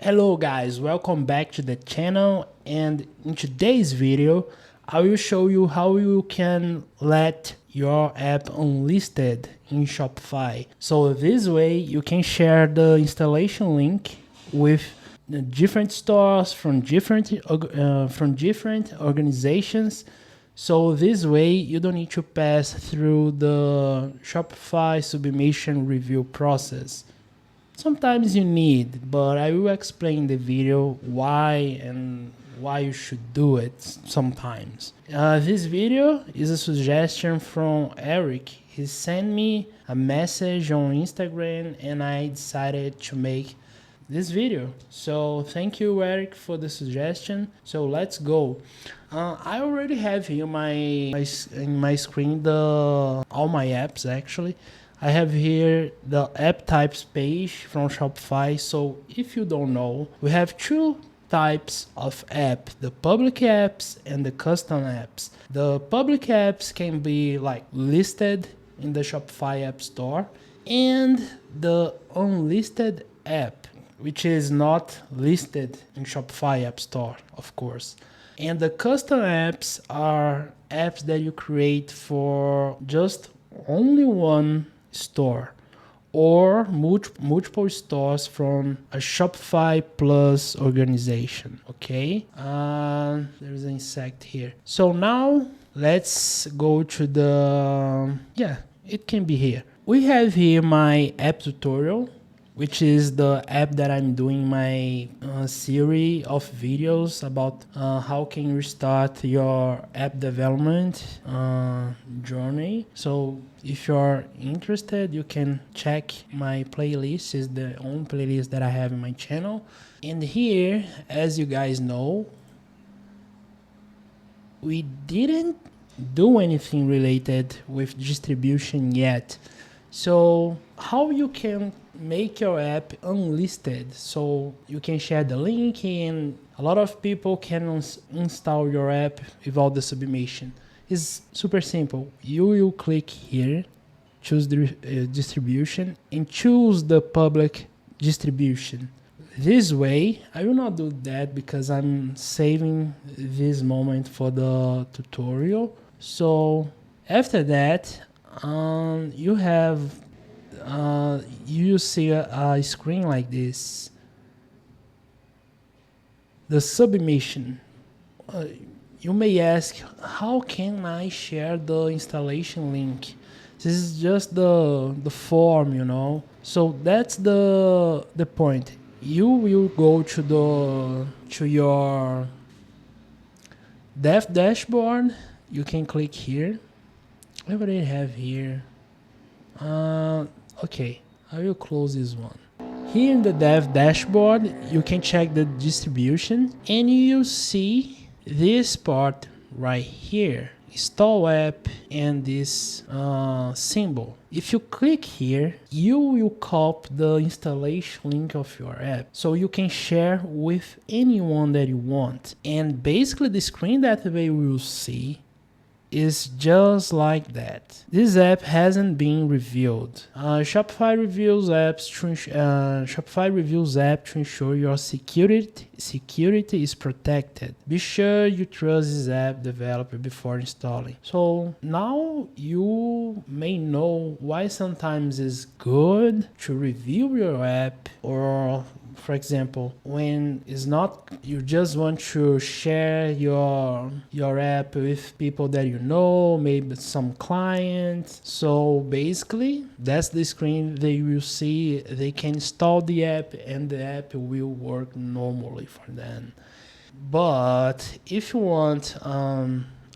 Hello guys, welcome back to the channel, and in today's video I will show you how you can let your app unlisted in Shopify. So this way you can share the installation link with the different stores from different organizations. So this way you don't need to pass through the Shopify submission review process. Sometimes you need, but I will explain in the video why you should do it sometimes. This video is a suggestion from Eric. He sent me a message on Instagram and I decided to make this video. So thank you, Eric, for the suggestion. So let's go. I already have here in my screen all my apps actually. I have here the app types page from Shopify. So if you don't know, we have two types of app, the public apps and the custom apps. The public apps can be like listed in the Shopify app store, and the unlisted app, which is not listed in Shopify app store, of course. And the custom apps are apps that you create for just only one store or multiple stores from a Shopify Plus organization. Okay, there's an insect here. So now let's go to it can be here. We have here my app tutorial, which is the app that I'm doing my series of videos about how can you start your app development journey. So if you're interested, you can check my playlist. Is the own playlist that I have in my channel. And here, as you guys know, we didn't do anything related with distribution yet. So how you can make your app unlisted, so you can share the link and a lot of people can install your app without the submission. It's super simple. You will click here, choose the distribution and choose the public distribution. This way, I will not do that because I'm saving this moment for the tutorial. So after that, you have you see a screen like this, the submission. You may ask, how can I share the installation link? This is just the form, you know. So that's the point. You will go to your dev dashboard. You can click here. I already have here. Okay, I will close this one. Here in the dev dashboard, you can check the distribution and you see this part right here, install app, and this symbol. If you click here, you will copy the installation link of your app so you can share with anyone that you want. And basically the screen that they will see is just like that. This app hasn't been reviewed. Shopify reviews app to ensure your security is protected. Be sure you trust this app developer before installing. So now you may know why sometimes it's good to review your app, or for example, when it's not, you just want to share your app with people that you know, maybe some clients. So basically, that's the screen they will see. They can install the app and the app will work normally for them. But if you want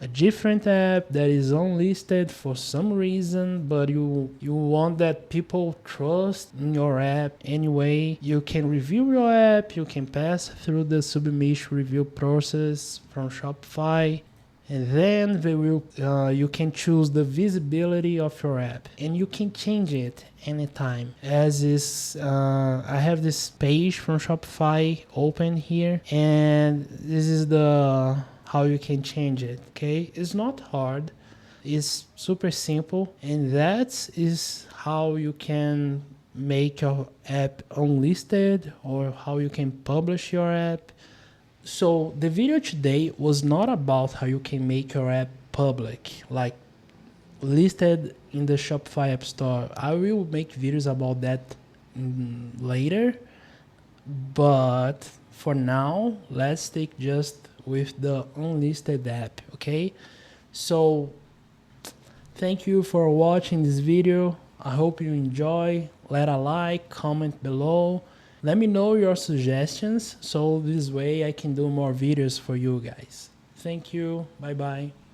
a different app that is unlisted for some reason, but you want that people trust in your app anyway, you can review your app, you can pass through the submission review process from Shopify, and then they will you can choose the visibility of your app and you can change it anytime. As is, I have this page from Shopify open here, and this is the how you can change it. Okay, it's not hard, it's super simple, and that is how you can make your app unlisted or how you can publish your app. So the video today was not about how you can make your app public, like listed in the Shopify App Store. I will make videos about that later, but for now, let's stick just with the unlisted app, okay? So thank you for watching this video. I hope you enjoy. Let a like, comment below. Let me know your suggestions so this way I can do more videos for you guys. Thank you. Bye bye.